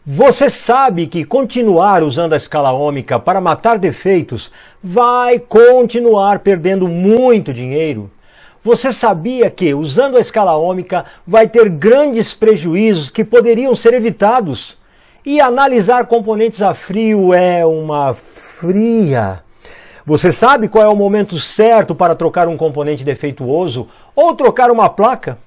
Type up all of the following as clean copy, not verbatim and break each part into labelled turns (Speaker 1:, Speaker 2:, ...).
Speaker 1: Você sabe que continuar usando a escala ômica para matar defeitos vai continuar perdendo muito dinheiro? Você sabia que, usando a escala ômica, vai ter grandes prejuízos que poderiam ser evitados? E analisar componentes a frio é uma fria. Você sabe qual é o momento certo para trocar um componente defeituoso ou trocar uma placa?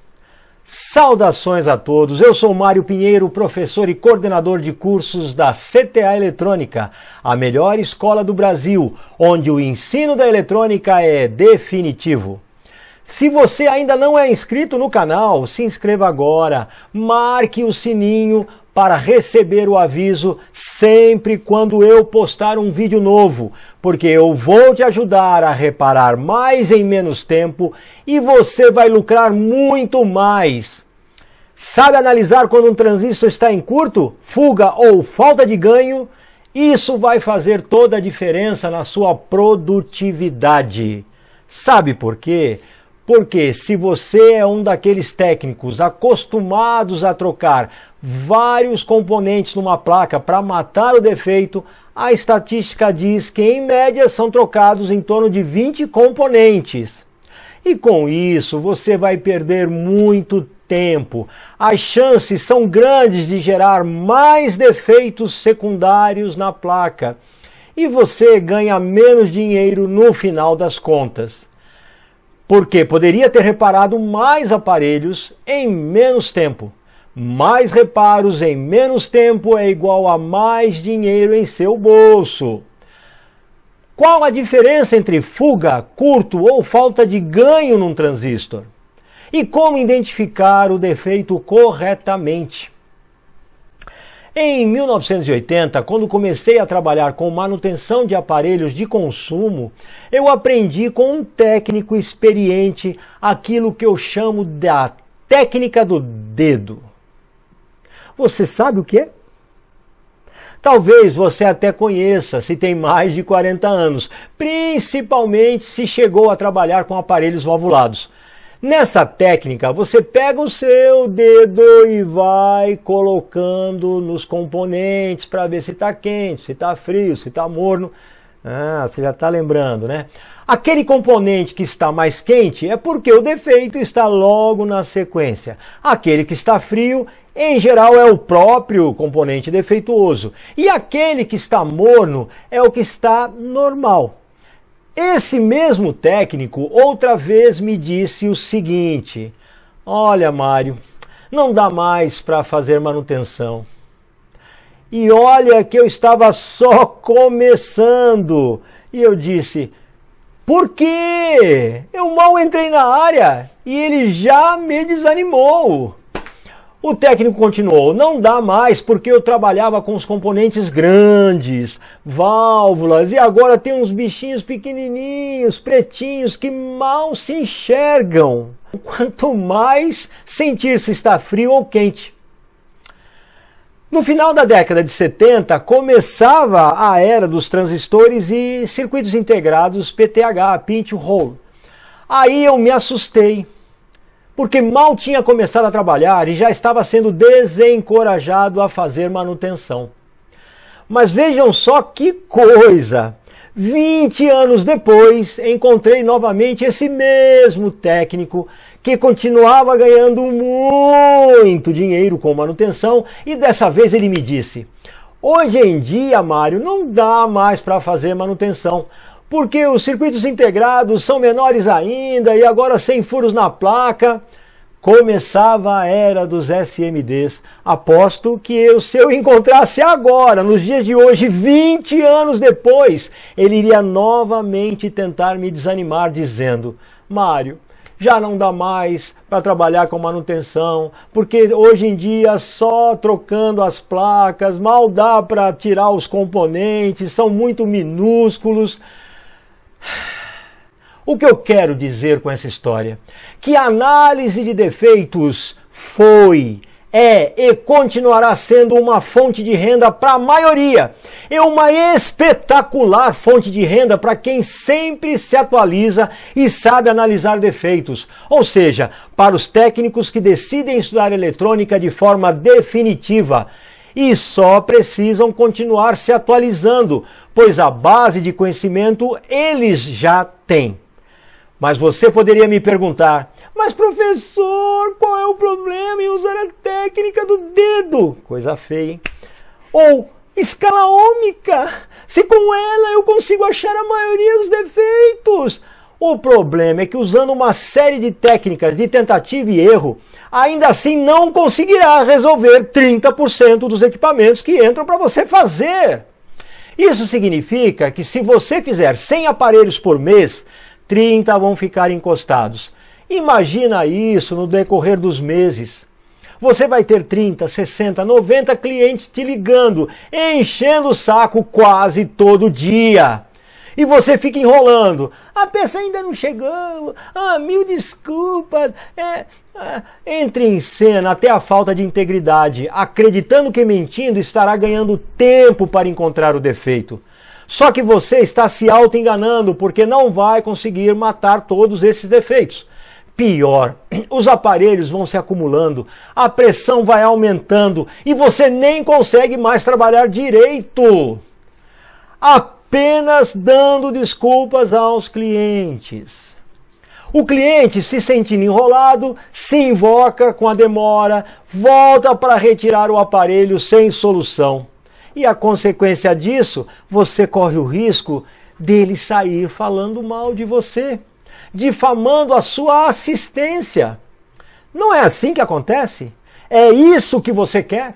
Speaker 1: Saudações a todos, eu sou Mário Pinheiro, professor e coordenador de cursos da CTA Eletrônica, a melhor escola do Brasil, onde o ensino da eletrônica é definitivo. Se você ainda não é inscrito no canal, se inscreva agora, marque o sininho para receber o aviso sempre quando eu postar um vídeo novo, porque eu vou te ajudar a reparar mais em menos tempo e você vai lucrar muito mais. Sabe analisar quando um transistor está em curto, fuga ou falta de ganho? Isso vai fazer toda a diferença na sua produtividade. Sabe por quê? Porque se você é um daqueles técnicos acostumados a trocar vários componentes numa placa para matar o defeito, a estatística diz que em média são trocados em torno de 20 componentes. E com isso você vai perder muito tempo. As chances são grandes de gerar mais defeitos secundários na placa. E você ganha menos dinheiro no final das contas. Porque poderia ter reparado mais aparelhos em menos tempo. Mais reparos em menos tempo é igual a mais dinheiro em seu bolso. Qual a diferença entre fuga, curto ou falta de ganho num transistor? E como identificar o defeito corretamente? Em 1980, quando comecei a trabalhar com manutenção de aparelhos de consumo, eu aprendi com um técnico experiente aquilo que eu chamo da técnica do dedo. Você sabe o que é? Talvez você até conheça se tem mais de 40 anos, principalmente se chegou a trabalhar com aparelhos valvulados. Nessa técnica, você pega o seu dedo e vai colocando nos componentes para ver se está quente, se está frio, se está morno. Você já está lembrando, né? Aquele componente que está mais quente é porque o defeito está logo na sequência. Aquele que está frio, em geral, é o próprio componente defeituoso. E aquele que está morno é o que está normal. Esse mesmo técnico outra vez me disse o seguinte: olha, Mário, não dá mais para fazer manutenção. E olha que eu estava só começando. E eu disse: por quê? Eu mal entrei na área e ele já me desanimou. O técnico continuou: não dá mais porque eu trabalhava com os componentes grandes, válvulas, e agora tem uns bichinhos pequenininhos, pretinhos, que mal se enxergam. Quanto mais sentir se está frio ou quente. No final da década de 70, começava a era dos transistores e circuitos integrados PTH, Pin to Hole. Aí eu me assustei, porque mal tinha começado a trabalhar e já estava sendo desencorajado a fazer manutenção. Mas vejam só que coisa! 20 anos depois, encontrei novamente esse mesmo técnico que continuava ganhando muito dinheiro com manutenção e dessa vez ele me disse: hoje em dia, Mário, não dá mais para fazer manutenção, porque os circuitos integrados são menores ainda e agora sem furos na placa. Começava a era dos SMDs. Aposto que se eu encontrasse agora, nos dias de hoje, 20 anos depois, ele iria novamente tentar me desanimar dizendo: Mário, já não dá mais para trabalhar com manutenção, porque hoje em dia só trocando as placas, mal dá para tirar os componentes, são muito minúsculos. O que eu quero dizer com essa história? Que a análise de defeitos foi, é e continuará sendo uma fonte de renda para a maioria. É uma espetacular fonte de renda para quem sempre se atualiza e sabe analisar defeitos. Ou seja, para os técnicos que decidem estudar eletrônica de forma definitiva. e só precisam continuar se atualizando, pois a base de conhecimento eles já têm. Mas você poderia me perguntar, mas professor, qual é o problema em usar a técnica do dedo? Coisa feia, hein? Ou escala ômica, se com ela eu consigo achar a maioria dos defeitos. O problema é que usando uma série de técnicas de tentativa e erro, ainda assim não conseguirá resolver 30% dos equipamentos que entram para você fazer. Isso significa que se você fizer 100 aparelhos por mês, 30 vão ficar encostados. Imagina isso no decorrer dos meses. Você vai ter 30, 60, 90 clientes te ligando, enchendo o saco quase todo dia. E você fica enrolando. A peça ainda não chegou. Mil desculpas. Entre em cena até a falta de integridade, acreditando que mentindo estará ganhando tempo para encontrar o defeito. Só que você está se auto-enganando porque não vai conseguir matar todos esses defeitos. Pior, os aparelhos vão se acumulando, a pressão vai aumentando e você nem consegue mais trabalhar direito. Apenas dando desculpas aos clientes. O cliente, se sentindo enrolado, se invoca com a demora, volta para retirar o aparelho sem solução. E a consequência disso, você corre o risco dele sair falando mal de você, difamando a sua assistência. Não é assim que acontece? É isso que você quer?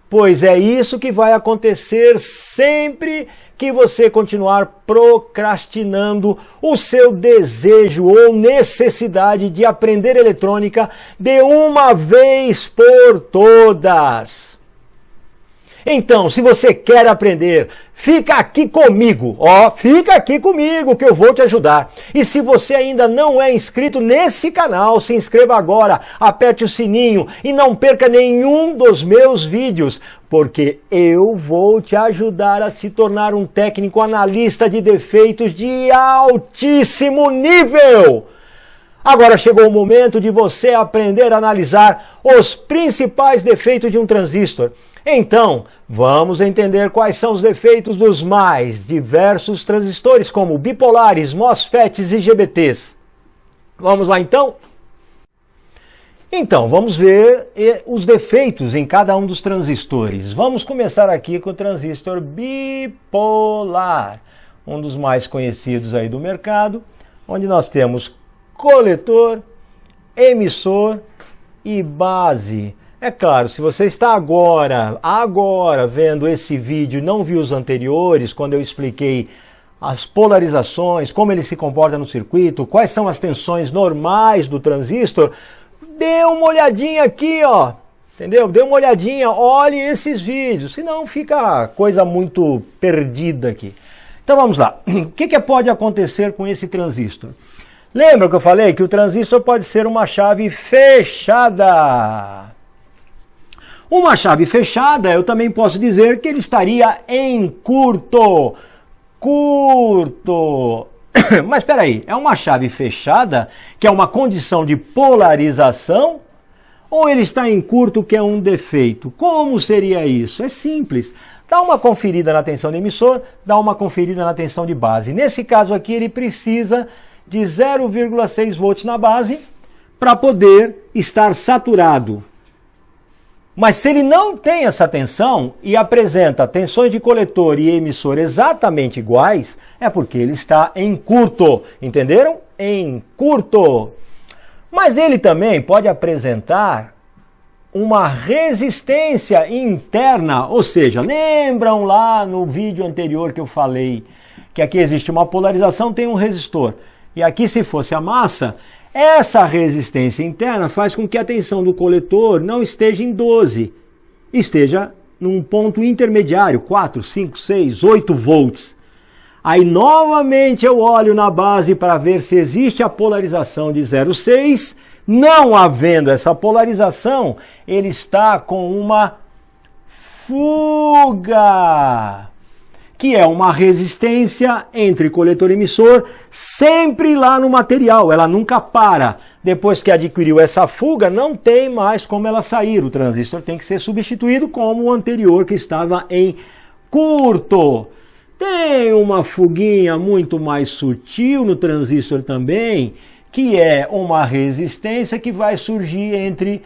Speaker 1: Pois é isso que vai acontecer sempre que você continuar procrastinando o seu desejo ou necessidade de aprender eletrônica de uma vez por todas. Então, se você quer aprender, fica aqui comigo, fica aqui comigo que eu vou te ajudar. E se você ainda não é inscrito nesse canal, se inscreva agora, aperte o sininho e não perca nenhum dos meus vídeos, porque eu vou te ajudar a se tornar um técnico analista de defeitos de altíssimo nível. Agora chegou o momento de você aprender a analisar os principais defeitos de um transistor. Então, vamos entender quais são os defeitos dos mais diversos transistores, como bipolares, MOSFETs e IGBTs. Vamos lá então? Então, vamos ver os defeitos em cada um dos transistores. Vamos começar aqui com o transistor bipolar, um dos mais conhecidos aí do mercado, onde nós temos coletor, emissor e base. É claro, se você está agora vendo esse vídeo e não viu os anteriores, quando eu expliquei as polarizações, como ele se comporta no circuito, quais são as tensões normais do transistor, dê uma olhadinha aqui, entendeu? Dê uma olhadinha, olhe esses vídeos, senão fica coisa muito perdida aqui. Então vamos lá, o que pode acontecer com esse transistor? Lembra que eu falei que o transistor pode ser uma chave fechada? Uma chave fechada, eu também posso dizer que ele estaria em curto. Mas espera aí, é uma chave fechada, que é uma condição de polarização, ou ele está em curto, que é um defeito? Como seria isso? É simples. Dá uma conferida na tensão do emissor, dá uma conferida na tensão de base. Nesse caso aqui, ele precisa de 0,6 volts na base para poder estar saturado. Mas se ele não tem essa tensão e apresenta tensões de coletor e emissor exatamente iguais, é porque ele está em curto, entenderam? Em curto. Mas ele também pode apresentar uma resistência interna, ou seja, lembram lá no vídeo anterior que eu falei que aqui existe uma polarização, tem um resistor. E aqui, se fosse a massa, essa resistência interna faz com que a tensão do coletor não esteja em 12, esteja num ponto intermediário, 4, 5, 6, 8 volts. Aí novamente eu olho na base para ver se existe a polarização de 0,6. Não havendo essa polarização, ele está com uma fuga, que é uma resistência entre coletor e emissor, sempre lá no material, ela nunca para. Depois que adquiriu essa fuga, não tem mais como ela sair. O transistor tem que ser substituído como o anterior que estava em curto. Tem uma fuguinha muito mais sutil no transistor também, que é uma resistência que vai surgir entre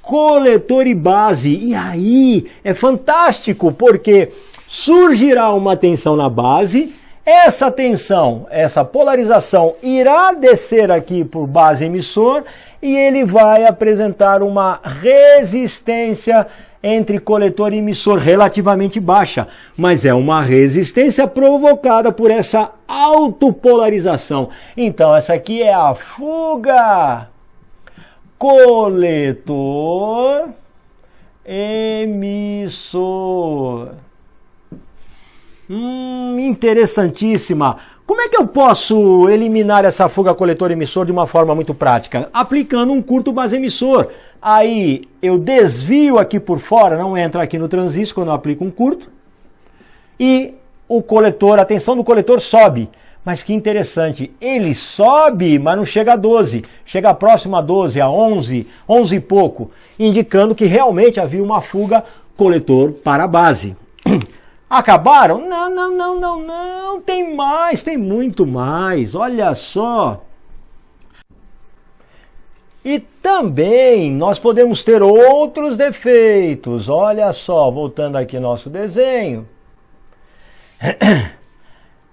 Speaker 1: coletor e base. E aí é fantástico, porque surgirá uma tensão na base, essa tensão, essa polarização irá descer aqui por base emissor e ele vai apresentar uma resistência entre coletor e emissor relativamente baixa, mas é uma resistência provocada por essa autopolarização. Então essa aqui é a fuga. Coletor, emissor. Interessantíssima. Como é que eu posso eliminar essa fuga coletor-emissor de uma forma muito prática? Aplicando um curto base-emissor. Aí eu desvio aqui por fora, não entra aqui no transistor quando eu aplico um curto. E o coletor, a tensão do coletor sobe. Mas que interessante, ele sobe, mas não chega a 12. Chega próximo a 12, a 11, 11 e pouco. Indicando que realmente havia uma fuga coletor para a base. Acabaram? Não, tem mais, tem muito mais, olha só. E também nós podemos ter outros defeitos, olha só, voltando aqui ao nosso desenho.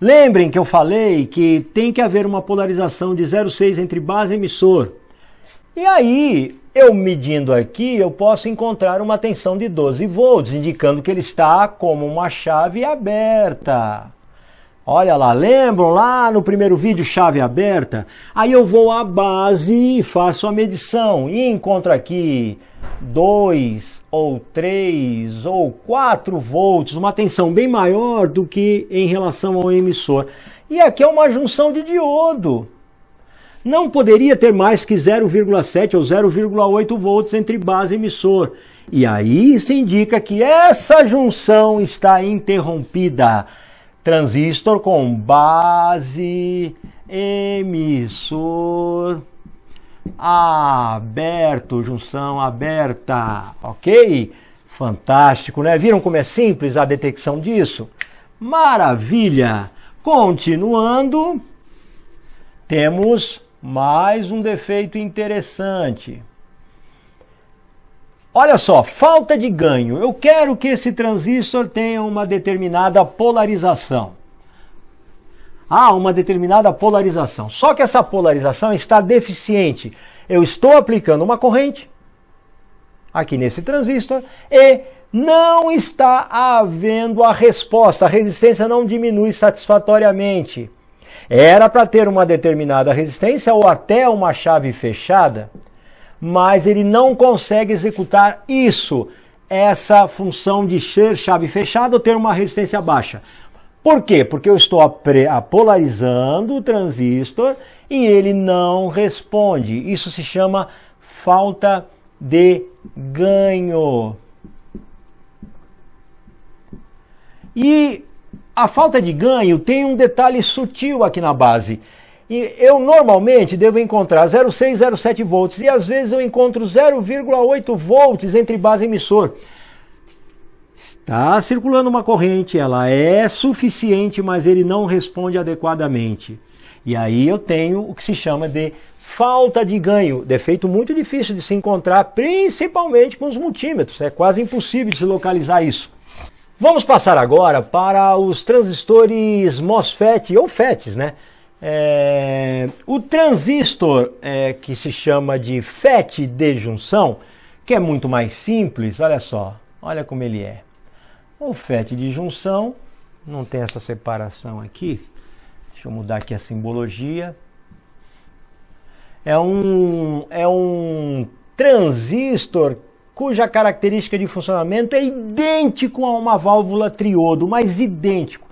Speaker 1: Lembrem que eu falei que tem que haver uma polarização de 0,6 entre base e emissor. E aí, eu medindo aqui, eu posso encontrar uma tensão de 12 volts, indicando que ele está como uma chave aberta. Olha lá, lembram lá no primeiro vídeo, chave aberta? Aí eu vou à base e faço a medição e encontro aqui 2 ou 3 ou 4 volts, uma tensão bem maior do que em relação ao emissor. E aqui é uma junção de diodo. Não poderia ter mais que 0,7 ou 0,8 volts entre base e emissor. E aí isso indica que essa junção está interrompida. Transistor com base, emissor, aberto, junção aberta, ok? Fantástico, né? Viram como é simples a detecção disso? Maravilha! Continuando, temos mais um defeito interessante. Olha só, falta de ganho. Eu quero que esse transistor tenha uma determinada polarização. Uma determinada polarização. Só que essa polarização está deficiente. Eu estou aplicando uma corrente aqui nesse transistor e não está havendo a resposta. A resistência não diminui satisfatoriamente. Era para ter uma determinada resistência ou até uma chave fechada, mas ele não consegue executar isso, essa função de ser chave fechada ou ter uma resistência baixa. Por quê? Porque eu estou polarizando o transistor e ele não responde. Isso se chama falta de ganho. E a falta de ganho tem um detalhe sutil aqui na base. E eu normalmente devo encontrar 0,6, 0,7 volts e às vezes eu encontro 0,8 volts entre base e emissor. Está circulando uma corrente, ela é suficiente, mas ele não responde adequadamente. E aí eu tenho o que se chama de falta de ganho, defeito muito difícil de se encontrar, principalmente com os multímetros. É quase impossível de se localizar isso. Vamos passar agora para os transistores MOSFET ou FETs, né? O transistor que se chama de FET de junção, que é muito mais simples, olha só, olha como ele é. O FET de junção, não tem essa separação aqui, deixa eu mudar aqui a simbologia. É um transistor cuja característica de funcionamento é idêntico a uma válvula triodo, mas idêntico.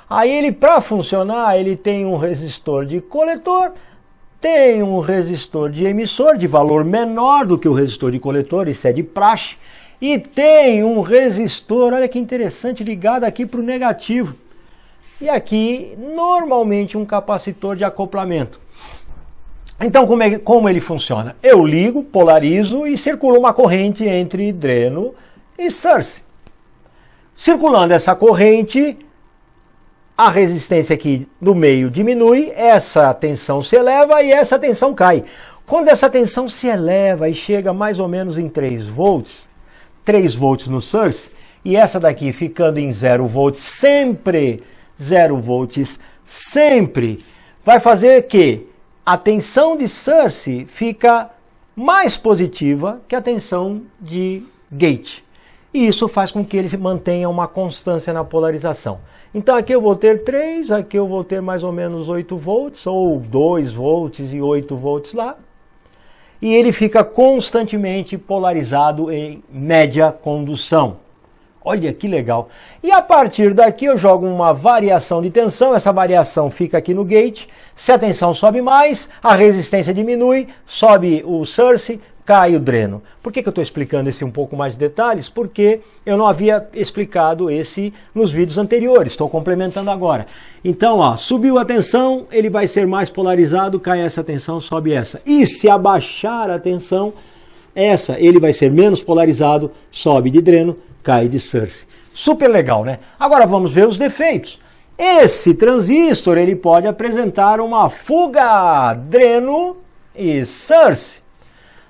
Speaker 1: Aí ele, para funcionar, ele tem um resistor de coletor, tem um resistor de emissor de valor menor do que o resistor de coletor, isso é de praxe, e tem um resistor, olha que interessante, ligado aqui para o negativo. E aqui, normalmente, um capacitor de acoplamento. Então, como ele funciona? Eu ligo, polarizo e circula uma corrente entre dreno e source. Circulando essa corrente, a resistência aqui no meio diminui, essa tensão se eleva e essa tensão cai. Quando essa tensão se eleva e chega mais ou menos em 3 volts no source, e essa daqui ficando em 0 volts sempre, 0 volts sempre, vai fazer que a tensão de source fica mais positiva que a tensão de gate. E isso faz com que ele mantenha uma constância na polarização. Então aqui eu vou ter 3, aqui eu vou ter mais ou menos 8 volts, ou 2 volts e 8 volts lá. E ele fica constantemente polarizado em média condução. Olha que legal. E a partir daqui eu jogo uma variação de tensão, essa variação fica aqui no gate. Se a tensão sobe mais, a resistência diminui, sobe o source, cai o dreno. Por que eu estou explicando esse um pouco mais de detalhes? Porque eu não havia explicado esse nos vídeos anteriores, estou complementando agora. Então, ó, subiu a tensão, ele vai ser mais polarizado, cai essa tensão, sobe essa. E se abaixar a tensão, essa, ele vai ser menos polarizado, sobe de dreno, cai de source. Super legal, né? Agora vamos ver os defeitos. Esse transistor, ele pode apresentar uma fuga dreno e source.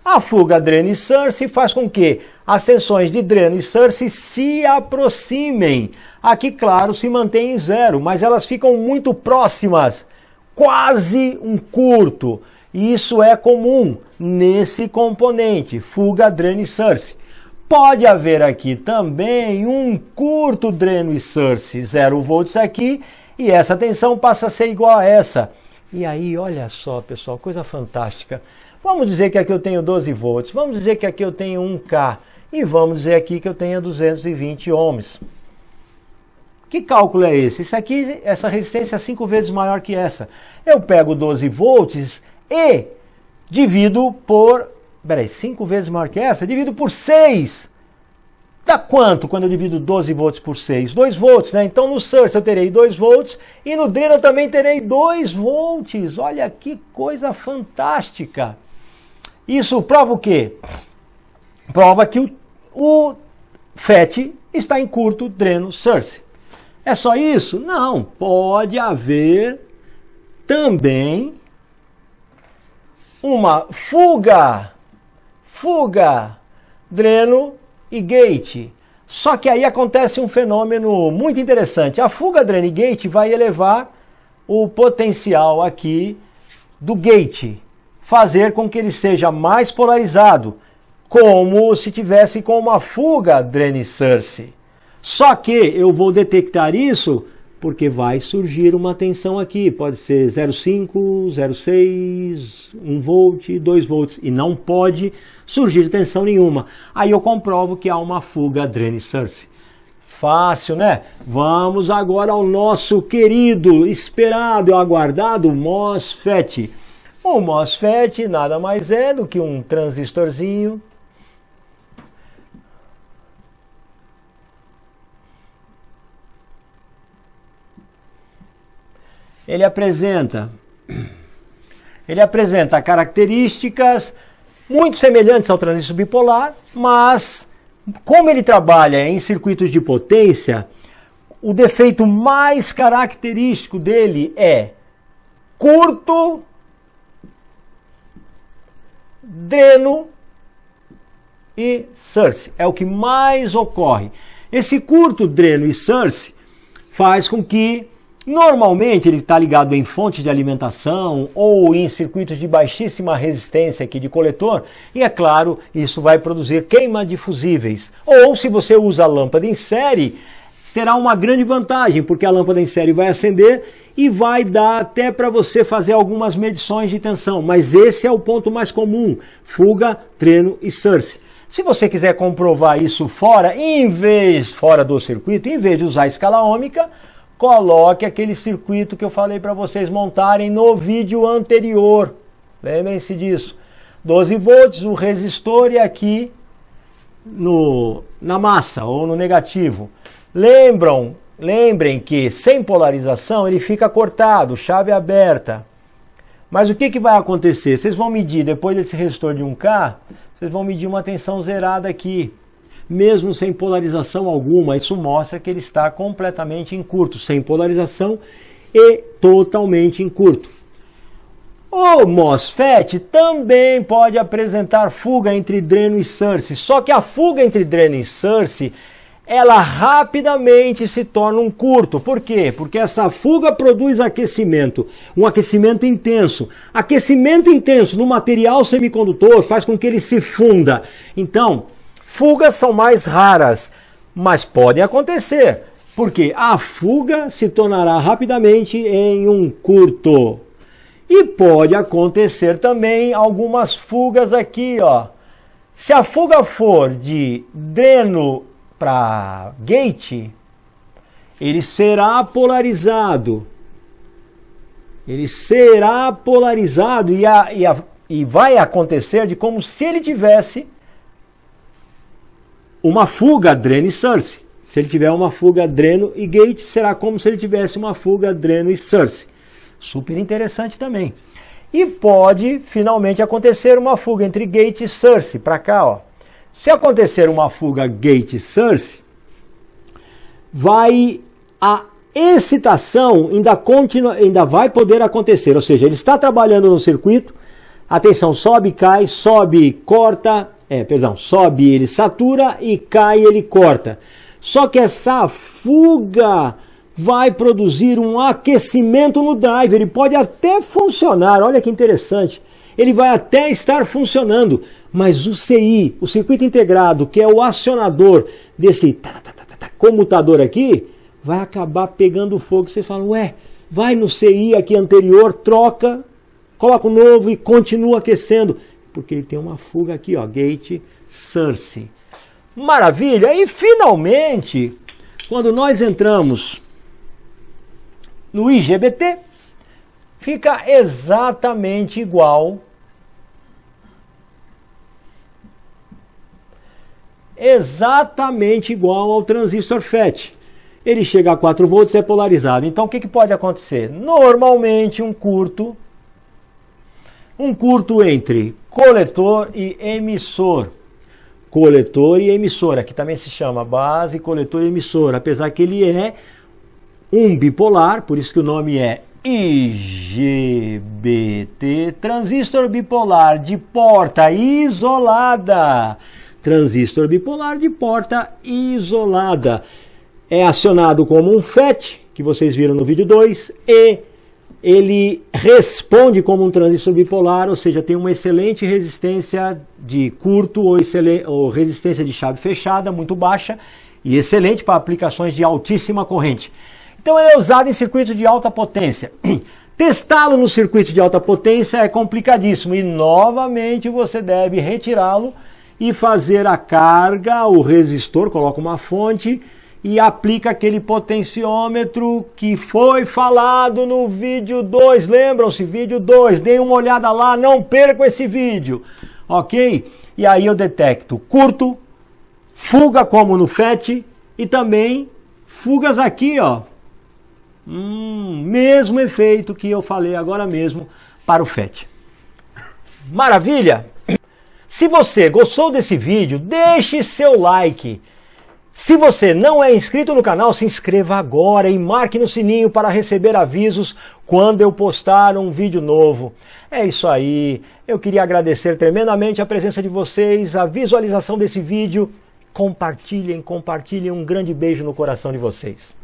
Speaker 1: A fuga dreno e source faz com que as tensões de dreno e source se aproximem. Aqui, claro, se mantém em 0, mas elas ficam muito próximas, quase um curto. E isso é comum nesse componente, fuga dreno e source. Pode haver aqui também um curto dreno e source, 0 volts aqui, e essa tensão passa a ser igual a essa. E aí, olha só, pessoal, coisa fantástica. Vamos dizer que aqui eu tenho 12 volts, vamos dizer que aqui eu tenho 1K, e vamos dizer aqui que eu tenho 220 ohms. Que cálculo é esse? Isso aqui, essa resistência é 5 vezes maior que essa. Eu pego 12 volts e divido por... Peraí, 5 vezes maior que essa? Divido por 6. Dá quanto quando eu divido 12 volts por 6? 2 volts, né? Então no source eu terei 2 volts e no dreno eu também terei 2 volts. Olha que coisa fantástica. Isso prova o quê? Prova que o FET está em curto dreno source. É só isso? Não, pode haver também uma fuga dreno e gate. Só que aí acontece um fenômeno muito interessante. A fuga dreno e gate vai elevar o potencial aqui do gate, fazer com que ele seja mais polarizado, como se tivesse com uma fuga dreno e source. Só que eu vou detectar isso porque vai surgir uma tensão aqui, pode ser 0,5, 0,6, 1 volt, 2 volts, e não pode surgir tensão nenhuma. Aí eu comprovo que há uma fuga dreno e source. Fácil, né? Vamos agora ao nosso querido, esperado e aguardado MOSFET. O MOSFET nada mais é do que um transistorzinho ele apresenta características muito semelhantes ao transistor bipolar, mas como ele trabalha em circuitos de potência, o defeito mais característico dele é curto dreno e source. É o que mais ocorre. Esse curto dreno e source faz com que normalmente ele está ligado em fontes de alimentação ou em circuitos de baixíssima resistência aqui de coletor, e é claro, isso vai produzir queima de fusíveis. Ou se você usa a lâmpada em série, terá uma grande vantagem, porque a lâmpada em série vai acender e vai dar até para você fazer algumas medições de tensão, mas esse é o ponto mais comum, fuga, dreno e source. Se você quiser comprovar isso fora do circuito, em vez de usar a escala ômica, coloque aquele circuito que eu falei para vocês montarem no vídeo anterior. Lembrem-se disso. 12 volts, o resistor e aqui na massa ou no negativo. Lembrem que sem polarização ele fica cortado, chave aberta. Mas o que vai acontecer? Vocês vão medir, depois desse resistor de 1K, vocês vão medir uma tensão zerada aqui. Mesmo sem polarização alguma, isso mostra que ele está completamente em curto, sem polarização e totalmente em curto. O MOSFET também pode apresentar fuga entre dreno e source, só que a fuga entre dreno e source, ela rapidamente se torna um curto. Por quê? Porque essa fuga produz aquecimento, um aquecimento intenso. Aquecimento intenso no material semicondutor faz com que ele se funda. Então, fugas são mais raras, mas podem acontecer, porque a fuga se tornará rapidamente em um curto. E pode acontecer também algumas fugas aqui, ó. Se a fuga for de dreno para gate, ele será polarizado. Ele será polarizado e vai acontecer de como se ele tivesse uma fuga dreno e source. Se ele tiver uma fuga dreno e gate, será como se ele tivesse uma fuga dreno e source. Super interessante também. E pode finalmente acontecer uma fuga entre gate e source, para cá, ó. Se acontecer uma fuga gate e source, a excitação ainda vai poder acontecer, ou seja, ele está trabalhando no circuito, a tensão sobe, cai, sobe, corta, sobe, ele satura e cai, ele corta. Só que essa fuga vai produzir um aquecimento no driver, ele pode até funcionar, olha que interessante, ele vai até estar funcionando, mas o CI, o circuito integrado, que é o acionador desse comutador aqui, vai acabar pegando fogo. Você fala, ué, vai no CI aqui anterior, troca, coloca o novo e continua aquecendo, porque ele tem uma fuga aqui, ó, gate source. Maravilha! E finalmente, quando nós entramos no IGBT, fica exatamente igual ao transistor FET. Ele chega a 4 volts e é polarizado. Então o que pode acontecer? Normalmente um curto entre coletor e emissor. Coletor e emissor, aqui também se chama base, coletor e emissor, apesar que ele é um bipolar, por isso que o nome é IGBT, transistor bipolar de porta isolada. Transistor bipolar de porta isolada. É acionado como um FET, que vocês viram no vídeo 2, e ele responde como um transistor bipolar, ou seja, tem uma excelente resistência de curto ou resistência de chave fechada, muito baixa, e excelente para aplicações de altíssima corrente. Então ele é usado em circuitos de alta potência. Testá-lo no circuito de alta potência é complicadíssimo e novamente você deve retirá-lo e fazer a carga, o resistor, coloca uma fonte e aplica aquele potenciômetro que foi falado no vídeo 2. Lembram-se? Vídeo 2. Deem uma olhada lá, não percam esse vídeo. Ok? E aí eu detecto curto, fuga como no FET e também fugas aqui, ó. Mesmo efeito que eu falei agora mesmo para o FET. Maravilha? Se você gostou desse vídeo, deixe seu like. Se você não é inscrito no canal, se inscreva agora e marque no sininho para receber avisos quando eu postar um vídeo novo. É isso aí. Eu queria agradecer tremendamente a presença de vocês, a visualização desse vídeo. Compartilhem. Um grande beijo no coração de vocês.